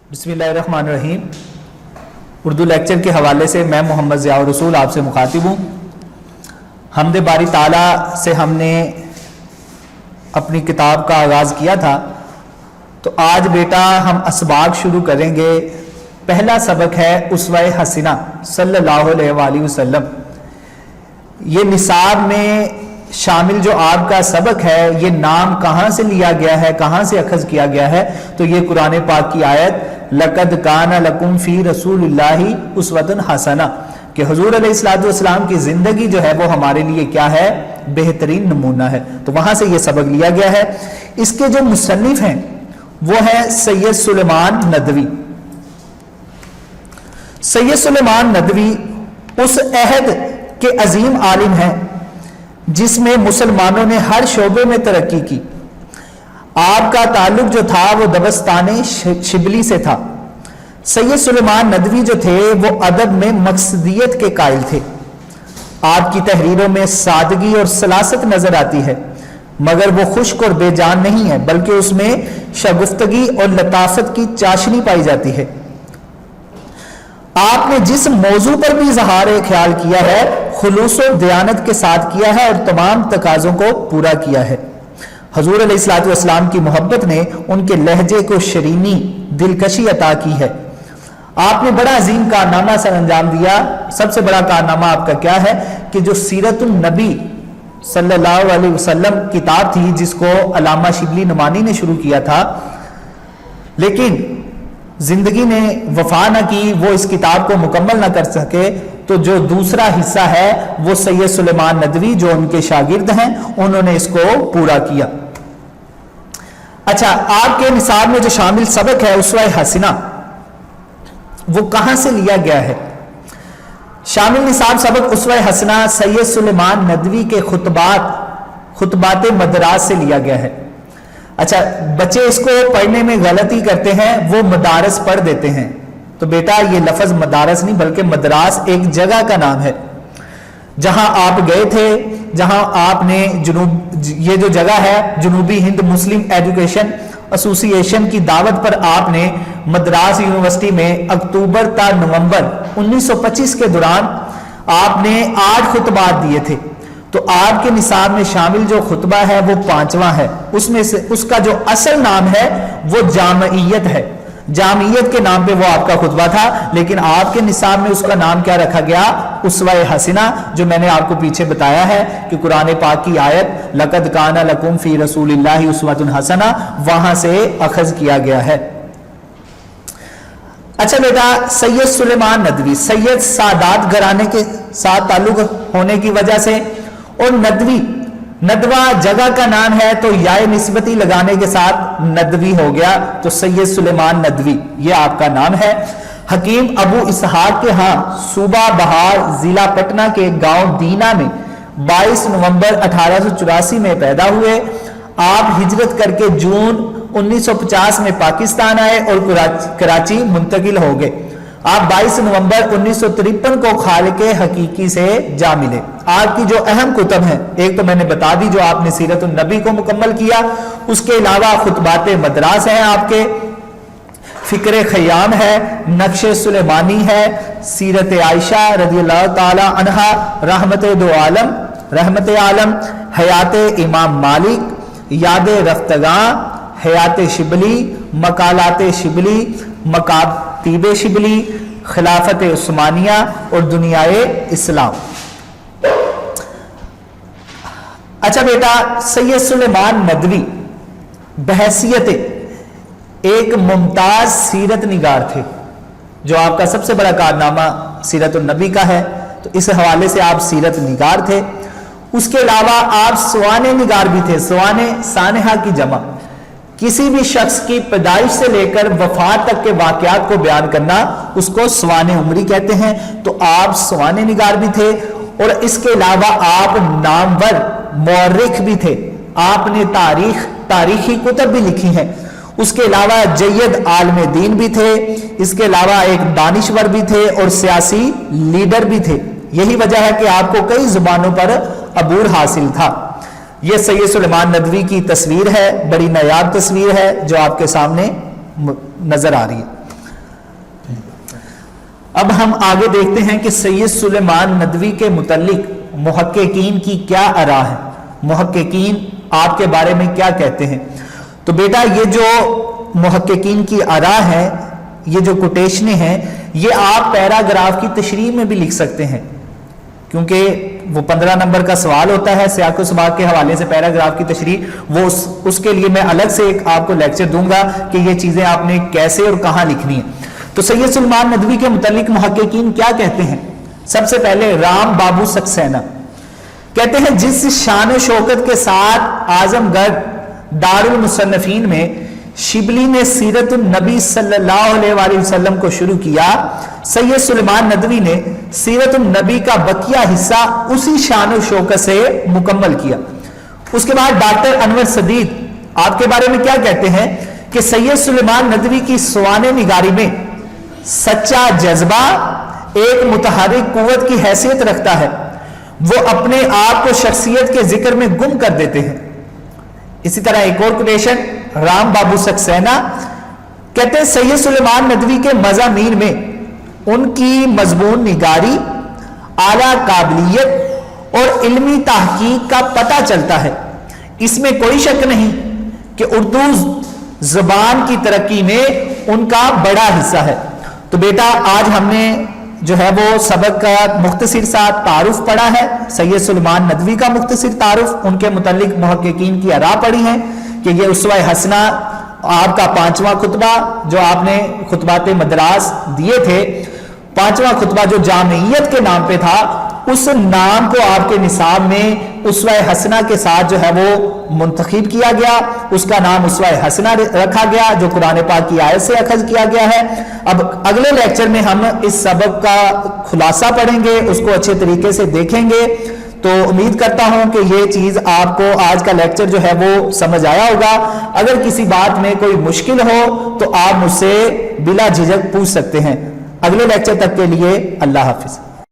बिस्मिल्लाहिर्रहमानिर्रहीम। उर्दू लेक्चर के हवाले से मैं मोहम्मद ज़िया रसूल आपसे मुखातिब हूँ। हमद बारी ताला से हमने अपनी किताब का आगाज़ किया था, तो आज बेटा हम असबाक शुरू करेंगे। पहला सबक है उसवा हसीना सल्लल्लाहु अलैहि वसल्लम। ये निसाब में शामिल जो आपका सबक है, ये नाम कहाँ से लिया गया है, कहाँ से अखज़ किया गया है? तो ये कुरान पाक की आयत लक़द काना लकुम फ़ी रसूलिल्लाहि उस्वतुन हसना कि हुज़ूर अलैहिस्सलातु वस्सलाम की ज़िंदगी जो है वो हमारे लिए क्या है? बेहतरीन नमूना है। तो वहाँ से ये सबक लिया गया है। इसके जो मुसन्निफ़ हैं वो है सैयद सुलेमान नदवी। सैयद सुलेमान नदवी उस अहद के अजीम आलिम हैं जिसमें मुसलमानों ने हर शोबे में तरक्की की। आपका ताल्लुक जो था वो दबस्ताने शिबली से था। सैयद सुलेमान नदवी जो थे वो अदब में मकसदियत के कायल थे। आपकी तहरीरों में सादगी और सलासत नजर आती है, मगर वो खुश्क और बेजान नहीं है, बल्कि उसमें शगुफ्तगी और लताफत की चाशनी पाई जाती है। आपने जिस मौजू पर भी इजहार ख्याल किया है, खुलूस और दयानत के साथ किया है और तमाम तकाजों को पूरा किया है। हुज़ूर अलैहिस्सलातु वस्सलाम की मोहब्बत ने उनके लहजे को शरीनी दिलकशी अता की है। आपने बड़ा अजीम कारनामा सर अंजाम दिया। सबसे बड़ा कारनामा आपका क्या है कि जो सीरतुन नबी सल्लल्लाहु अलैहि वसल्लम किताब थी, जिसको अल्लामा शिबली नुमानी ने शुरू किया था, लेकिन जिंदगी ने वफा न की, वो इस किताब को मुकम्मल न कर सके। तो जो दूसरा हिस्सा है वो सैयद सुलेमान नदवी जो उनके शागिर्द हैं, उन्होंने इसको पूरा किया। अच्छा, आपके निसाब में जो शामिल सबक है उसवा हसीना, वो कहां से लिया गया है? शामिल निसाब सबक उसवा हसीना सैयद सुलेमान नदवी के खुतबात मदरास से लिया गया है। अच्छा, बच्चे इसको पढ़ने में गलती करते हैं, वो मदारस पढ़ देते हैं। तो बेटा ये लफ्ज मदारस नहीं बल्कि मदरास एक जगह का नाम है जहां आप गए थे, जहां आपने ये जो जगह है जनूबी हिंद मुस्लिम एजुकेशन एसोसिएशन की दावत पर आपने मद्रास यूनिवर्सिटी में अक्टूबर ता नवंबर 1925 के दौरान आपने 8 खुतबात दिए थे। तो आपके निसाब में शामिल जो खुतबा है वो 5वां है। उसमें से उसका जो असल नाम है वो जामइयत है। जामियत के नाम पे वो आपका खुतबा था, लेकिन आपके निसाब में उसका नाम क्या रखा गया? उसवा हसीना, जो मैंने आपको पीछे बताया है कि कुरान पाक की आयत लक़द काना लकुम फ़ी रसूलिल्लाहि उस्वतुन हसना, वहां से अखज़ किया गया है। अच्छा बेटा, सैयद सुलेमान नदवी सैयद सादात घराने के साथ ताल्लुक होने की वजह से, और नदवी नदवा जगह का नाम है, तो याए निस्बती लगाने के साथ नदवी हो गया। तो सैयद सुलेमान नदवी ये आपका नाम है। हकीम अबू इसहाक के यहाँ सूबा बहार जिला पटना के गांव दीना में 22 नवंबर 1884 में पैदा हुए। आप हिजरत करके जून 1950 में पाकिस्तान आए और कराची मुंतकिल हो गए। आप 22 नवंबर 1953 को खालिके हकीकी से जा मिले। आपकी जो अहम कुतब हैं, एक तो मैंने बता दी जो आपने सीरतुन नबी को मुकम्मल किया, उसके अलावा खुतबात मदरास हैं आपके, फिक्र खयाम है, नक्शे सुलेमानी है, सीरत आयशा रज़ियल्लाहु ताला अन्हा, रहमत आलम, हयात इमाम मालिक, याद रफ्तगां, हयात शिबली, मकालात शिबली, मकातीब शिबली, खिलाफत उस्मानिया और दुनियाए इस्लाम। अच्छा बेटा, सैयद सुलेमान नदवी बहैसियत एक मुमताज सीरत निगार थे। जो आपका सबसे बड़ा कारनामा सीरतुन नबी का है, तो इस हवाले से आप सीरत निगार थे। उसके अलावा आप सवाने निगार भी थे। सवाने सानहा की जमा, किसी भी शख्स की पैदाइश से लेकर वफात तक के वाकयात को बयान करना, उसको सवाने उमरी कहते हैं। तो आप सवाने निगार भी थे, और इसके अलावा आप नामवर मौर्रिख भी थे। आपने तारीखी कुतब भी लिखी हैं। उसके अलावा जय्यद आलम दीन भी थे। इसके अलावा एक दानिश्वर भी थे और सियासी लीडर भी थे। यही वजह है कि आपको कई जुबानों पर अबूर हासिल था। यह सैयद सुलेमान नदवी की तस्वीर है, बड़ी नायाब तस्वीर है जो आपके सामने नजर आ रही है। اب ہم آگے دیکھتے ہیں کہ سید سلیمان ندوی کے متعلق محققین کی کیا آراء ہے، محققین آپ کے بارے میں کیا کہتے ہیں۔ تو بیٹا یہ جو محققین کی آراء ہے، یہ جو کوٹیشنیں ہیں، یہ آپ پیراگراف کی تشریح میں بھی لکھ سکتے ہیں، کیونکہ وہ 15 نمبر کا سوال ہوتا ہے سیاق و سباق کے حوالے سے پیراگراف کی تشریح، وہ اس کے لیے میں الگ سے ایک آپ کو لیکچر دوں گا کہ یہ چیزیں آپ نے کیسے اور کہاں لکھنی ہیں۔ تو سید سلیمان ندوی کے متعلق محققین کیا کہتے ہیں؟ سب سے پہلے رام بابو سکسینہ کہتے ہیں جس شان و شوکت کے ساتھ اعظم گڑھ دارالمصنفین میں شبلی نے سیرت النبی صلی اللہ علیہ وآلہ وسلم کو شروع کیا، سید سلیمان ندوی نے سیرت النبی کا بقیہ حصہ اسی شان و شوکت سے مکمل کیا۔ اس کے بعد ڈاکٹر انور سدید آپ کے بارے میں کیا کہتے ہیں کہ سید سلیمان ندوی کی سوانح نگاری میں سچا جذبہ ایک متحرک قوت کی حیثیت رکھتا ہے، وہ اپنے آپ کو شخصیت کے ذکر میں گم کر دیتے ہیں۔ اسی طرح ایک اور کوٹیشن رام بابو سکسینہ کہتے ہیں سید سلیمان ندوی کے مضامین میں ان کی مضمون نگاری، اعلیٰ قابلیت اور علمی تحقیق کا پتہ چلتا ہے۔ اس میں کوئی شک نہیں کہ اردو زبان کی ترقی میں ان کا بڑا حصہ ہے۔ تو بیٹا آج ہم نے جو ہے وہ سبق کا مختصر سا تعارف پڑھا ہے، سید سلیمان ندوی کا مختصر تعارف، ان کے متعلق محققین کی آراء پڑھی ہیں کہ یہ اسوہ حسنہ آپ کا 5واں خطبہ جو آپ نے خطبات مدراس دیے تھے، 5واں خطبہ جو جامعیت کے نام پہ تھا، اس نام کو آپ کے نصاب میں اسوہ حسنہ کے ساتھ جو ہے وہ منتخب کیا گیا، اس کا نام اسوہ حسنہ رکھا گیا جو قرآن پاک کی آیت سے اخذ کیا گیا ہے۔ اب اگلے لیکچر میں ہم اس سبق کا خلاصہ پڑھیں گے، اس کو اچھے طریقے سے دیکھیں گے۔ تو امید کرتا ہوں کہ یہ چیز آپ کو آج کا لیکچر جو ہے وہ سمجھ آیا ہوگا۔ اگر کسی بات میں کوئی مشکل ہو تو آپ مجھ سے بلا جھجک پوچھ سکتے ہیں۔ اگلے لیکچر تک کے لیے اللہ حافظ۔